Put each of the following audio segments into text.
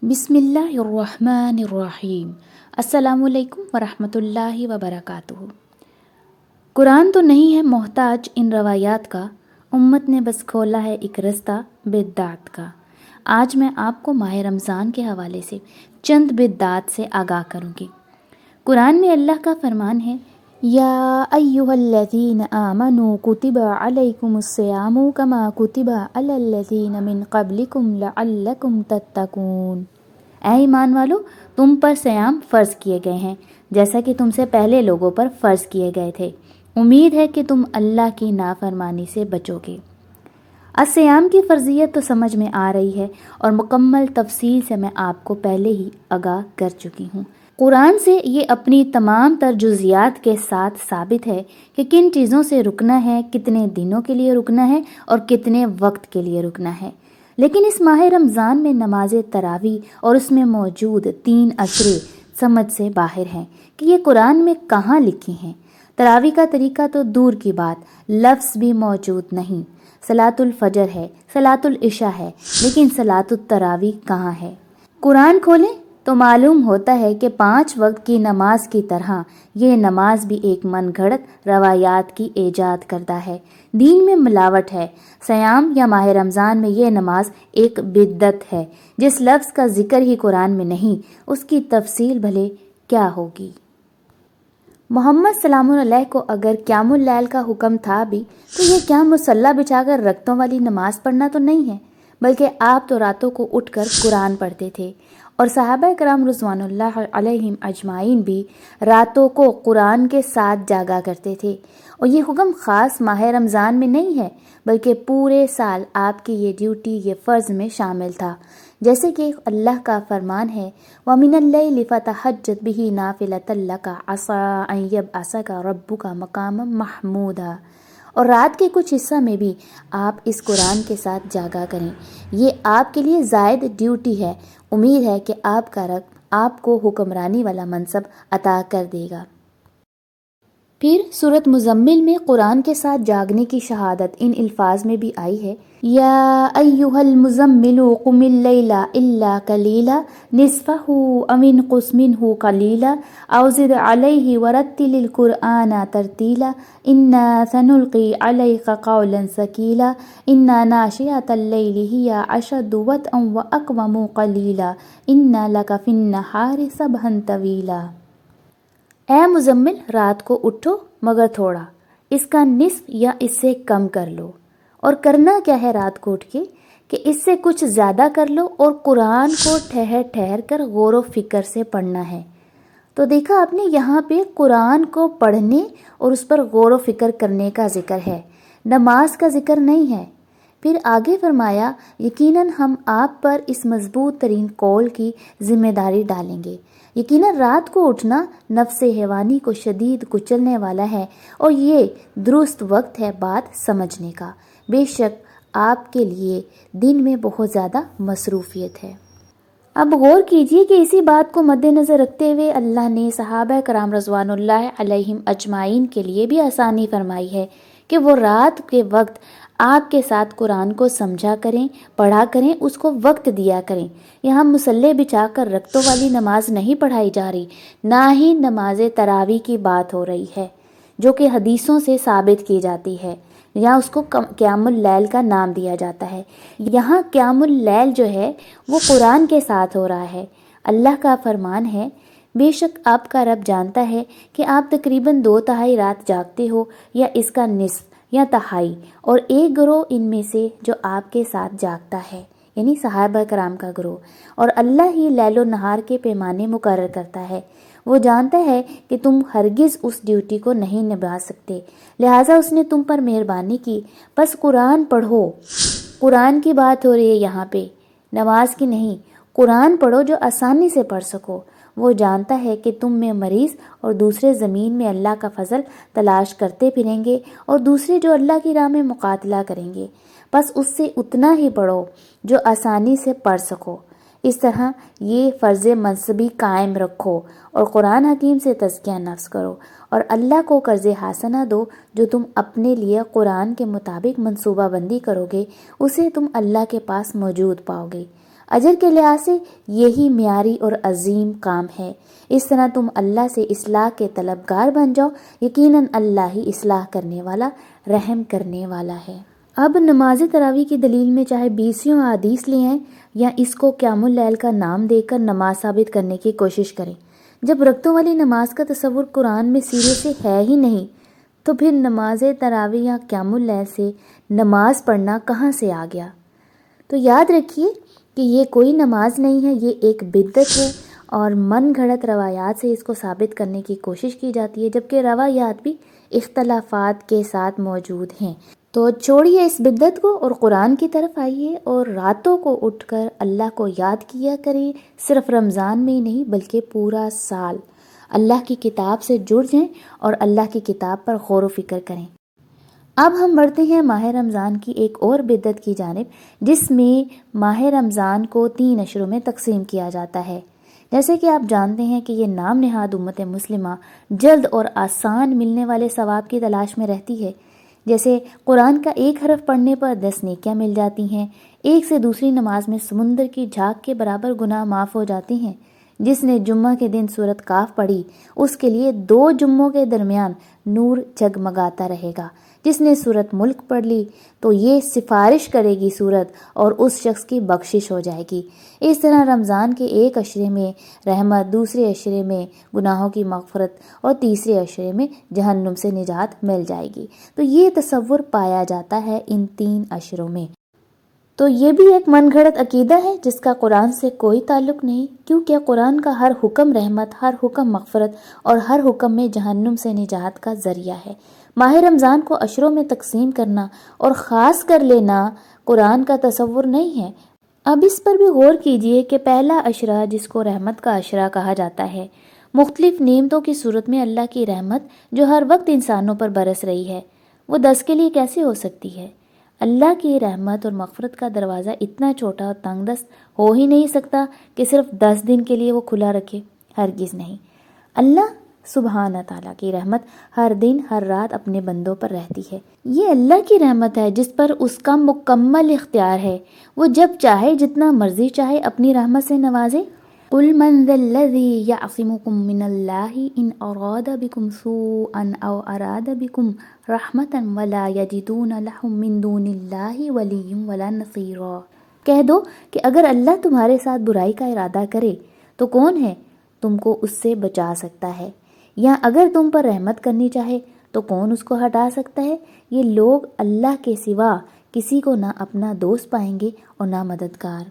بسم اللہ الرحمن الرحیم۔ السلام علیکم ورحمۃ اللہ وبرکاتہ۔ قرآن تو نہیں ہے محتاج ان روایات کا، امت نے بس کھولا ہے ایک رستہ بدعت کا۔ آج میں آپ کو ماہ رمضان کے حوالے سے چند بدعات سے آگاہ کروں گی۔ قرآن میں اللہ کا فرمان ہے، یا ایھا الذین آمنوا کتب علیکم الصیام کما کتب علی الذین من قبلکم لعلکم تتقون۔ اے ایمان والو، تم پر صیام فرض کیے گئے ہیں جیسا کہ تم سے پہلے لوگوں پر فرض کیے گئے تھے، امید ہے کہ تم اللہ کی نافرمانی سے بچو گے۔ الصیام کی فرضیت تو سمجھ میں آ رہی ہے اور مکمل تفصیل سے میں آپ کو پہلے ہی آگاہ کر چکی ہوں۔ قرآن سے یہ اپنی تمام تر جزیات کے ساتھ ثابت ہے کہ کن چیزوں سے رکنا ہے، کتنے دنوں کے لیے رکنا ہے اور کتنے وقت کے لیے رکنا ہے۔ لیکن اس ماہ رمضان میں نماز تراویح اور اس میں موجود 3 اشرے سمجھ سے باہر ہیں کہ یہ قرآن میں کہاں لکھی ہیں۔ تراویح کا طریقہ تو دور کی بات، لفظ بھی موجود نہیں۔ صلاۃ الفجر ہے، صلاۃ العشاء ہے، لیکن صلاۃ التراویح کہاں ہے؟ قرآن کھولیں تو معلوم ہوتا ہے کہ 5 وقت کی نماز کی طرح یہ نماز بھی ایک من گھڑت روایات کی ایجاد کردہ ہے، دین میں ملاوٹ ہے۔ صیام یا ماہ رمضان میں یہ نماز ایک بدعت ہے۔ جس لفظ کا ذکر ہی قرآن میں نہیں، اس کی تفصیل بھلے کیا ہوگی؟ محمد سلام علیہ کو اگر قیام اللیل کا حکم تھا بھی تو یہ کیا مصلی بچھا کر رکعتوں والی نماز پڑھنا تو نہیں ہے، بلکہ آپ تو راتوں کو اٹھ کر قرآن پڑھتے تھے، اور صحابہ کرام رضوان اللہ علیہم اجمعین بھی راتوں کو قرآن کے ساتھ جاگا کرتے تھے، اور یہ حکم خاص ماہ رمضان میں نہیں ہے بلکہ پورے سال آپ کی یہ ڈیوٹی، یہ فرض میں شامل تھا، جیسے کہ اللہ کا فرمان ہے، وَمِنَ اللَّيْلِ فَتَہَجَّدْ بِهِ نَافِلَةً لَكَ عَسَىٰ أَن يَبْعَثَكَ رَبُّكَ مَقَامًا مَحْمُودًا۔ اور رات کے کچھ حصہ میں بھی آپ اس قرآن کے ساتھ جاگا کریں، یہ آپ کے لیے زائد ڈیوٹی ہے، امید ہے کہ آپ کا رب آپ کو حکمرانی والا منصب عطا کر دے گا۔ پھر سورۃ مزمل میں قرآن کے ساتھ جاگنے کی شہادت ان الفاظ میں بھی آئی ہے، یا ایھا المزمل قم اللیل الا قلیلا نصفہ او انقص منہ قلیلا او زد علیہ ورتل القرآن ترتیلا انا سنلقی علیک قولا ثقیلا انا ناشئۃ اللیل ہی اشد وطئا واقوم قلیلا ان لک فی النہار سبحا طویلا۔ اے مزمل، رات کو اٹھو مگر تھوڑا، اس کا نصف یا اس سے کم کر لو۔ اور کرنا کیا ہے رات کو اٹھ کے؟ کہ اس سے کچھ زیادہ کر لو اور قرآن کو ٹھہر ٹھہر کر غور و فکر سے پڑھنا ہے۔ تو دیکھا آپ نے، یہاں پہ قرآن کو پڑھنے اور اس پر غور و فکر کرنے کا ذکر ہے، نماز کا ذکر نہیں ہے۔ پھر آگے فرمایا، یقیناً ہم آپ پر اس مضبوط ترین قول کی ذمہ داری ڈالیں گے۔ یقیناً رات کو اٹھنا نفس حیوانی کو شدید کچلنے والا ہے، اور یہ درست وقت ہے بات سمجھنے کا۔ بے شک آپ کے لیے دن میں بہت زیادہ مصروفیت ہے۔ اب غور کیجئے کہ اسی بات کو مد نظر رکھتے ہوئے اللہ نے صحابہ کرام رضوان اللہ علیہم اجمعین کے لیے بھی آسانی فرمائی ہے کہ وہ رات کے وقت آپ کے ساتھ قرآن کو سمجھا کریں، پڑھا کریں، اس کو وقت دیا کریں۔ یہاں مصلی بچھا کر رکعتوں والی نماز نہیں پڑھائی جا رہی، نہ ہی نماز تراویح کی بات ہو رہی ہے جو کہ حدیثوں سے ثابت کی جاتی ہے، یا اس کو قیام اللیل کا نام دیا جاتا ہے۔ یہاں قیام اللیل جو ہے وہ قرآن کے ساتھ ہو رہا ہے۔ اللہ کا فرمان ہے، بے شک آپ کا رب جانتا ہے کہ آپ تقریباً 2/3 رات جاگتے ہو، یا اس کا نصف یا تہائی، اور ایک گروہ ان میں سے جو آپ کے ساتھ جاگتا ہے، یعنی صحابہ کرام کا گروہ، اور اللہ ہی لیل و نہار کے پیمانے مقرر کرتا ہے۔ وہ جانتا ہے کہ تم ہرگز اس ڈیوٹی کو نہیں نبھا سکتے، لہٰذا اس نے تم پر مہربانی کی، بس قرآن پڑھو۔ قرآن کی بات ہو رہی ہے یہاں پہ، نماز کی نہیں۔ قرآن پڑھو جو آسانی سے پڑھ سکو۔ وہ جانتا ہے کہ تم میں مریض اور دوسرے زمین میں اللہ کا فضل تلاش کرتے پھریں گے، اور دوسرے جو اللہ کی راہ میں مقاتلہ کریں گے، بس اس سے اتنا ہی پڑھو جو آسانی سے پڑھ سکو۔ اس طرح یہ فرض منصبی قائم رکھو اور قرآن حکیم سے تزکیہ نفس کرو، اور اللہ کو قرض حسنہ دو جو تم اپنے لیے قرآن کے مطابق منصوبہ بندی کرو گے، اسے تم اللہ کے پاس موجود پاؤ گے۔ اجر کے لحاظ سے یہی معیاری اور عظیم کام ہے۔ اس طرح تم اللہ سے اصلاح کے طلبگار بن جاؤ، یقیناً اللہ ہی اصلاح کرنے والا، رحم کرنے والا ہے۔ اب نماز تراویح کی دلیل میں چاہے 20 احادیث لے آئیں یا اس کو قیام اللیل کا نام دے کر نماز ثابت کرنے کی کوشش کریں، جب رکعتوں والی نماز کا تصور قرآن میں سیرے سے ہے ہی نہیں تو پھر نماز تراویح یا قیام اللیل سے نماز پڑھنا کہاں سے آ گیا؟ تو یاد رکھیے کہ یہ کوئی نماز نہیں ہے، یہ ایک بدعت ہے اور من گھڑت روایات سے اس کو ثابت کرنے کی کوشش کی جاتی ہے، جبکہ روایات بھی اختلافات کے ساتھ موجود ہیں۔ تو چھوڑیے اس بدعت کو اور قرآن کی طرف آئیے اور راتوں کو اٹھ کر اللہ کو یاد کیا کریں، صرف رمضان میں ہی نہیں بلکہ پورا سال اللہ کی کتاب سے جڑ جائیں اور اللہ کی کتاب پر غور و فکر کریں۔ اب ہم بڑھتے ہیں ماہ رمضان کی ایک اور بدعت کی جانب، جس میں ماہ رمضان کو 3 عشروں میں تقسیم کیا جاتا ہے۔ جیسے کہ آپ جانتے ہیں کہ یہ نام نہاد امت مسلمہ جلد اور آسان ملنے والے ثواب کی تلاش میں رہتی ہے۔ جیسے قرآن کا ایک حرف پڑھنے پر 10 نیکیاں مل جاتی ہیں، ایک سے دوسری نماز میں سمندر کی جھاگ کے برابر گناہ معاف ہو جاتے ہیں۔ جس نے جمعہ کے دن سورۃ کاف پڑھی اس کے لیے 2 جمعوں کے درمیان نور جگمگاتا رہے گا۔ جس نے سورۃ ملک پڑھ لی تو یہ سفارش کرے گی سورت اور اس شخص کی بخشش ہو جائے گی۔ اس طرح رمضان کے ایک عشرے میں رحمت، دوسرے عشرے میں گناہوں کی مغفرت اور تیسرے عشرے میں جہنم سے نجات مل جائے گی۔ تو یہ تصور پایا جاتا ہے ان 3 عشروں میں۔ تو یہ بھی ایک من گھڑت عقیدہ ہے جس کا قرآن سے کوئی تعلق نہیں، کیونکہ قرآن کا ہر حکم رحمت، ہر حکم مغفرت اور ہر حکم میں جہنم سے نجات کا ذریعہ ہے۔ ماہ رمضان کو عشروں میں تقسیم کرنا اور خاص کر لینا قرآن کا تصور نہیں ہے۔ اب اس پر بھی غور کیجئے کہ پہلا عشرہ جس کو رحمت کا عشرہ کہا جاتا ہے، مختلف نعمتوں کی صورت میں اللہ کی رحمت جو ہر وقت انسانوں پر برس رہی ہے، وہ 10 کے لیے کیسے ہو سکتی ہے؟ اللہ کی رحمت اور مغفرت کا دروازہ اتنا چھوٹا اور تنگ دست ہو ہی نہیں سکتا کہ صرف 10 دن کے لیے وہ کھلا رکھے، ہرگز نہیں۔ اللہ سبحانہ تعالیٰ کی رحمت ہر دن ہر رات اپنے بندوں پر رہتی ہے۔ یہ اللہ کی رحمت ہے جس پر اس کا مکمل اختیار ہے، وہ جب چاہے جتنا مرضی چاہے اپنی رحمت سے نوازے۔ قُلْ مَنْ ذَا الَّذِي يَعْصِمُكُم مِّنَ اللَّهِ إِنْ أَرَادَ بِكُمْ سُوءًا أَوْ أَرَادَ بِكُمْ رَحْمَةً وَلَا يَجِدُونَ لَهُم مِّن دُونِ اللَّهِ وَلِيًّا وَلَا نَصِيرًا۔ کہہ دو کہ اگر اللہ تمہارے ساتھ برائی کا ارادہ کرے تو کون ہے تم کو اس سے بچا سکتا ہے، یا اگر تم پر رحمت کرنی چاہے تو کون اس کو ہٹا سکتا ہے؟ یہ لوگ اللہ کے سوا کسی کو نہ اپنا دوست پائیں گے اور نہ مددگار۔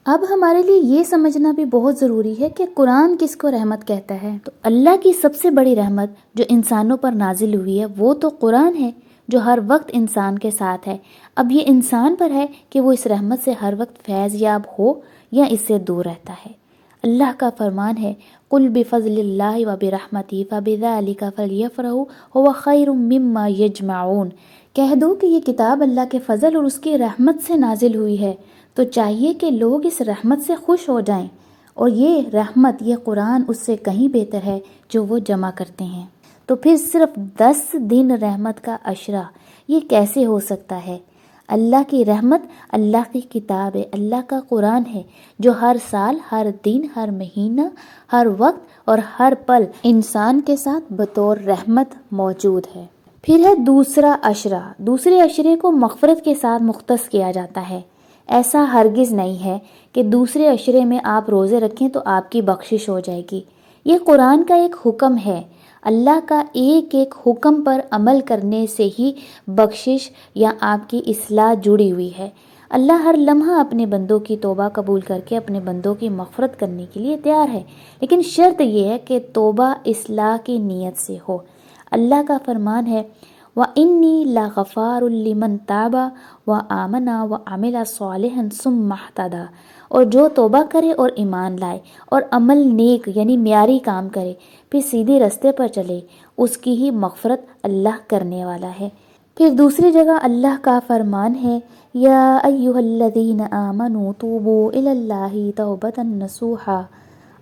اب ہمارے لیے یہ سمجھنا بھی بہت ضروری ہے کہ قرآن کس کو رحمت کہتا ہے۔ تو اللہ کی سب سے بڑی رحمت جو انسانوں پر نازل ہوئی ہے وہ تو قرآن ہے جو ہر وقت انسان کے ساتھ ہے۔ اب یہ انسان پر ہے کہ وہ اس رحمت سے ہر وقت فیض یاب ہو یا اس سے دور رہتا ہے۔ اللہ کا فرمان ہے قُلْ بِفَضْلِ اللَّهِ وَبِرَحْمَتِهِ فَبِذَلِكَ فَلْيَفْرَحُوا هُوَ خَيْرٌ مِّمَّا يَجْمَعُونَ۔ کہہ دو کہ یہ کتاب اللہ کے فضل اور اس کی رحمت سے نازل ہوئی ہے، تو چاہیے کہ لوگ اس رحمت سے خوش ہو جائیں، اور یہ رحمت، یہ قرآن اس سے کہیں بہتر ہے جو وہ جمع کرتے ہیں۔ تو پھر صرف 10 دن رحمت کا عشرہ یہ کیسے ہو سکتا ہے؟ اللہ کی رحمت اللہ کی کتاب ہے، اللہ کا قرآن ہے جو ہر سال، ہر دن، ہر مہینہ، ہر وقت اور ہر پل انسان کے ساتھ بطور رحمت موجود ہے۔ پھر ہے دوسرا عشرہ۔ دوسرے عشرے کو مغفرت کے ساتھ مختص کیا جاتا ہے۔ ایسا ہرگز نہیں ہے کہ دوسرے عشرے میں آپ روزے رکھیں تو آپ کی بخشش ہو جائے گی۔ یہ قرآن کا ایک حکم ہے۔ اللہ کا ایک ایک حکم پر عمل کرنے سے ہی بخشش یا آپ کی اصلاح جڑی ہوئی ہے۔ اللہ ہر لمحہ اپنے بندوں کی توبہ قبول کر کے اپنے بندوں کی مغفرت کرنے کے لیے تیار ہے، لیکن شرط یہ ہے کہ توبہ اصلاح کی نیت سے ہو۔ اللہ کا فرمان ہے وَإِنِّي لَغَفَّارٌ لِمَن تَابَ وَآمَنَ وَعَمِلَ صَالِحًا ثُمَّ اهْتَدَىٰ۔ اور جو توبہ کرے اور ایمان لائے اور عمل نیک یعنی معیاری کام کرے پھر سیدھے رستے پر چلے، اس کی ہی مغفرت اللہ کرنے والا ہے۔ پھر دوسری جگہ اللہ کا فرمان ہے یا ایھا الذین آمنوا توبوا الی اللہ توبۃ نصوحا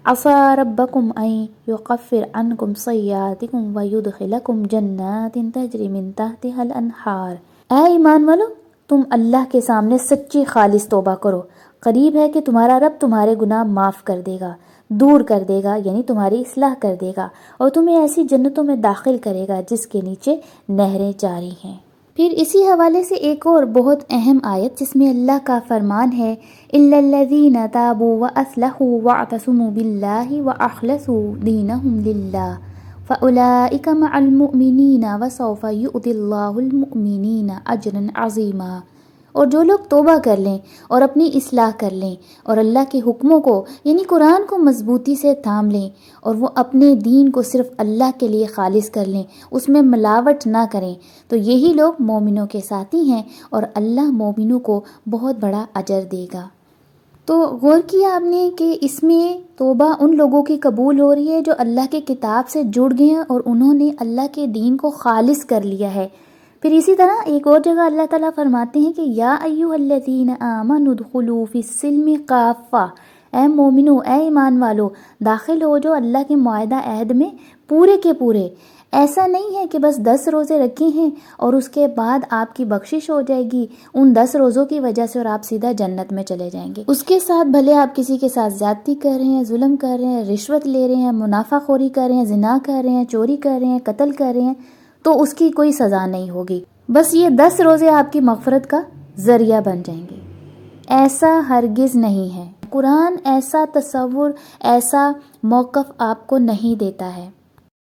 عسى ربکم ان یکفر عنکم سیئاتکم ویدخلکم جنات تجری من تحتها الانہار۔ اے ایمان والو، تم اللہ کے سامنے سچی خالص توبہ کرو، قریب ہے کہ تمہارا رب تمہارے گناہ معاف کر دے گا، دور کر دے گا، یعنی تمہاری اصلاح کر دے گا، اور تمہیں ایسی جنتوں میں داخل کرے گا جس کے نیچے نہریں جاری ہیں۔ پھر اسی حوالے سے ایک اور بہت اہم آیت جس میں اللہ کا فرمان ہے إِلَّا الَّذِينَ تَابُوا وَأَصْلَحُوا وَاعْتَصَمُوا بِاللَّهِ وَأَخْلَصُوا دِينَهُمْ لِلَّهِ فَأُولَئِكَ مَعَ الْمُؤْمِنِينَ وَسَوْفَ يُؤْتِ اللَّهُ الْمُؤْمِنِينَ أَجْرًا عَظِيمًا۔ اور جو لوگ توبہ کر لیں اور اپنی اصلاح کر لیں اور اللہ کے حکموں کو یعنی قرآن کو مضبوطی سے تھام لیں اور وہ اپنے دین کو صرف اللہ کے لیے خالص کر لیں، اس میں ملاوٹ نہ کریں، تو یہی لوگ مومنوں کے ساتھی ہیں اور اللہ مومنوں کو بہت بڑا اجر دے گا۔ تو غور کیا آپ نے کہ اس میں توبہ ان لوگوں کی قبول ہو رہی ہے جو اللہ کے کتاب سے جڑ گئے ہیں اور انہوں نے اللہ کے دین کو خالص کر لیا ہے۔ پھر اسی طرح ایک اور جگہ اللہ تعالیٰ فرماتے ہیں کہ یا ایھا الذین آمنوا ادخلوا فی السلم کافہ، اے مومنو، اے ایمان والو، داخل ہو جو اللہ کے معاہدہ عہد میں پورے کے پورے۔ ایسا نہیں ہے کہ بس 10 روزے رکھے ہیں اور اس کے بعد آپ کی بخشش ہو جائے گی ان 10 روزوں کی وجہ سے اور آپ سیدھا جنت میں چلے جائیں گے۔ اس کے ساتھ بھلے آپ کسی کے ساتھ زیادتی کر رہے ہیں، ظلم کر رہے ہیں، رشوت لے رہے ہیں، منافع خوری کر رہے ہیں، زنا کر رہے ہیں، چوری کر رہے ہیں، قتل کر رہے ہیں، تو اس کی کوئی سزا نہیں ہوگی، بس یہ 10 روزے آپ کی مغفرت کا ذریعہ بن جائیں گے۔ ایسا ہرگز نہیں ہے، قرآن ایسا تصور، ایسا موقف آپ کو نہیں دیتا ہے،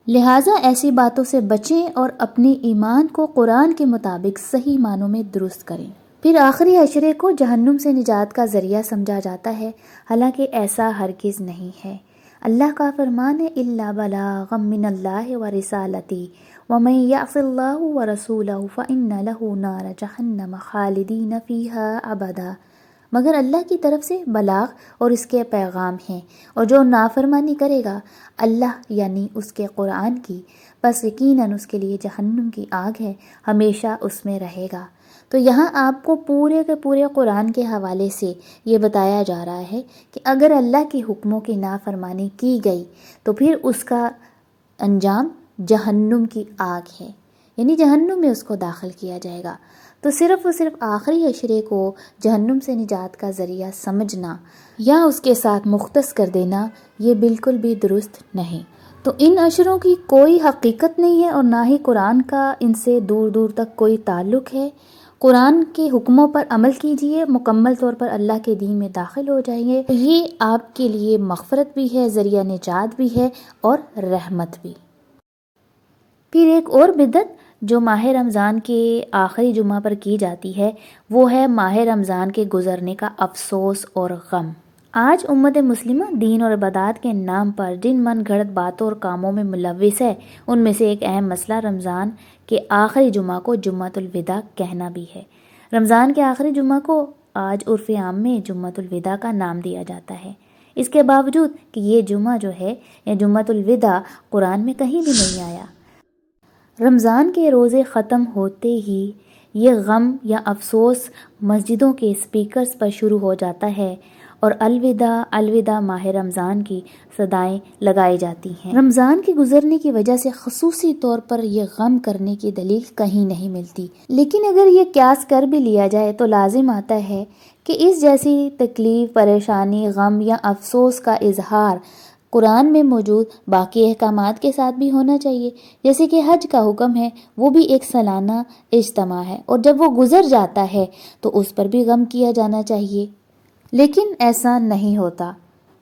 لہٰذا ایسی باتوں سے بچیں اور اپنے ایمان کو قرآن کے مطابق صحیح معنوں میں درست کریں۔ پھر آخری عشرے کو جہنم سے نجات کا ذریعہ سمجھا جاتا ہے، حالانکہ ایسا ہرگز نہیں ہے۔ اللہ کا فرمان ہے إِلَّا بَلَاغًا مِّنَ اللَّهِ وَرِسَالَتِهِ وَمَن يَعْصِ اللَّهَ وَرَسُولَهُ فَإِنَّ لَهُ نَارَ جَهَنَّمَ خَالِدِينَ فِيهَا أَبَدًا۔ مگر اللہ کی طرف سے بلاغ اور اس کے پیغام ہیں، اور جو نافرمانی کرے گا اللہ یعنی اس کے قرآن کی، بس یقیناً اس کے لیے جہنم کی آگ ہے، ہمیشہ اس میں رہے گا۔ تو یہاں آپ کو پورے کے پورے قرآن کے حوالے سے یہ بتایا جا رہا ہے کہ اگر اللہ کے حکموں کی نافرمانی کی گئی تو پھر اس کا انجام جہنم کی آگ ہے، یعنی جہنم میں اس کو داخل کیا جائے گا۔ تو صرف اور صرف آخری عشرے کو جہنم سے نجات کا ذریعہ سمجھنا یا اس کے ساتھ مختص کر دینا یہ بالکل بھی درست نہیں۔ تو ان عشروں کی کوئی حقیقت نہیں ہے اور نہ ہی قرآن کا ان سے دور دور تک کوئی تعلق ہے۔ قرآن کے حکموں پر عمل کیجئے، مکمل طور پر اللہ کے دین میں داخل ہو جائیں گے، یہ آپ کے لیے مغفرت بھی ہے، ذریعہ نجات بھی ہے اور رحمت بھی۔ پھر ایک اور بدعت جو ماہ رمضان کے آخری جمعہ پر کی جاتی ہے وہ ہے ماہ رمضان کے گزرنے کا افسوس اور غم۔ آج امت مسلمہ دین اور عبادات کے نام پر جن من گھڑت باتوں اور کاموں میں ملوث ہے، ان میں سے ایک اہم مسئلہ رمضان کے آخری جمعہ کو جمعۃ الوداع کہنا بھی ہے۔ رمضان کے آخری جمعہ کو آج عرف عام میں جمعۃ الوداع کا نام دیا جاتا ہے، اس کے باوجود کہ یہ جمعہ جو ہے یا جمعۃ الوداع قرآن میں کہیں بھی نہیں آیا۔ رمضان کے روزے ختم ہوتے ہی یہ غم یا افسوس مسجدوں کے اسپیکرز پر شروع ہو جاتا ہے اور الوداع الوداع ماہ رمضان کی صدائیں لگائی جاتی ہیں۔ رمضان کے گزرنے کی وجہ سے خصوصی طور پر یہ غم کرنے کی دلیل کہیں نہیں ملتی، لیکن اگر یہ قیاس کر بھی لیا جائے تو لازم آتا ہے کہ اس جیسی تکلیف، پریشانی، غم یا افسوس کا اظہار قرآن میں موجود باقی احکامات کے ساتھ بھی ہونا چاہیے، جیسے کہ حج کا حکم ہے، وہ بھی ایک سالانہ اجتماع ہے اور جب وہ گزر جاتا ہے تو اس پر بھی غم کیا جانا چاہیے، لیکن ایسا نہیں ہوتا۔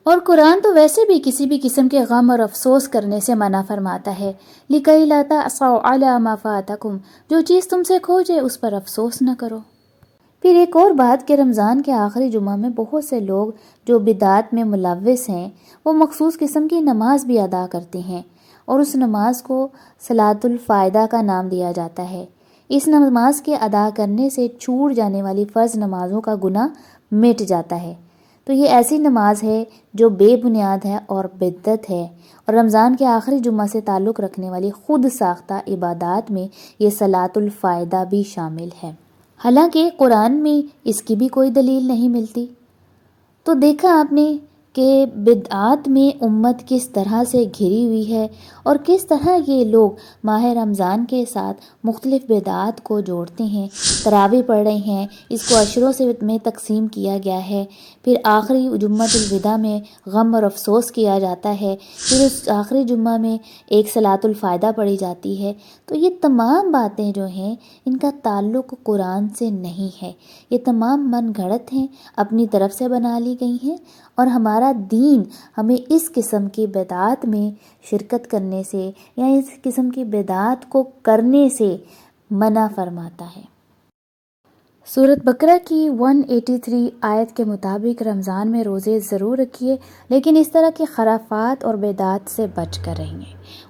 اور قرآن تو ویسے بھی کسی بھی قسم کے غم اور افسوس کرنے سے منع فرماتا ہے، لِكَيْ لَا تَأْسَوْا عَلَىٰ مَا فَاتَكُمْ، جو چیز تم سے کھو جائے اس پر افسوس نہ کرو۔ پھر ایک اور بات کہ رمضان کے آخری جمعہ میں بہت سے لوگ جو بدعات میں ملوث ہیں وہ مخصوص قسم کی نماز بھی ادا کرتے ہیں اور اس نماز کو صلاۃ الفائدہ کا نام دیا جاتا ہے۔ اس نماز کے ادا کرنے سے چھوٹ جانے والی فرض نمازوں کا گناہ مٹ جاتا ہے۔ تو یہ ایسی نماز ہے جو بے بنیاد ہے اور بدعت ہے، اور رمضان کے آخری جمعہ سے تعلق رکھنے والی خود ساختہ عبادات میں یہ صلاۃ الفائدہ بھی شامل ہے، حالانکہ قرآن میں اس کی بھی کوئی دلیل نہیں ملتی۔ تو دیکھا آپ نے کہ بدعات میں امت کس طرح سے گھری ہوئی ہے اور کس طرح یہ لوگ ماہ رمضان کے ساتھ مختلف بدعات کو جوڑتے ہیں، تراویح پڑھ رہے ہیں، اس کو عشروں سے میں تقسیم کیا گیا ہے، پھر آخری جمعۃ الوداع میں غم اور افسوس کیا جاتا ہے، پھر اس آخری جمعہ میں ایک صلاۃ الفائدہ پڑھی جاتی ہے۔ تو یہ تمام باتیں جو ہیں ان کا تعلق قرآن سے نہیں ہے، یہ تمام من گھڑت ہیں، اپنی طرف سے بنا لی گئی ہیں، اور ہمارا دین ہمیں اس قسم کی بدعات میں شرکت کرنے سے یا اس قسم کی بدعات کو کرنے سے منع فرماتا ہے۔ سورۃ بقرہ کی 183 آیت کے مطابق رمضان میں روزے ضرور رکھیے، لیکن اس طرح کے خرافات اور بدعات سے بچ کر رہیں۔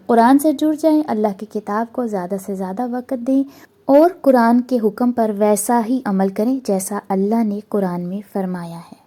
قرآن سے جڑ جائیں، اللہ کی کتاب کو زیادہ سے زیادہ وقت دیں اور قرآن کے حکم پر ویسا ہی عمل کریں جیسا اللہ نے قرآن میں فرمایا ہے۔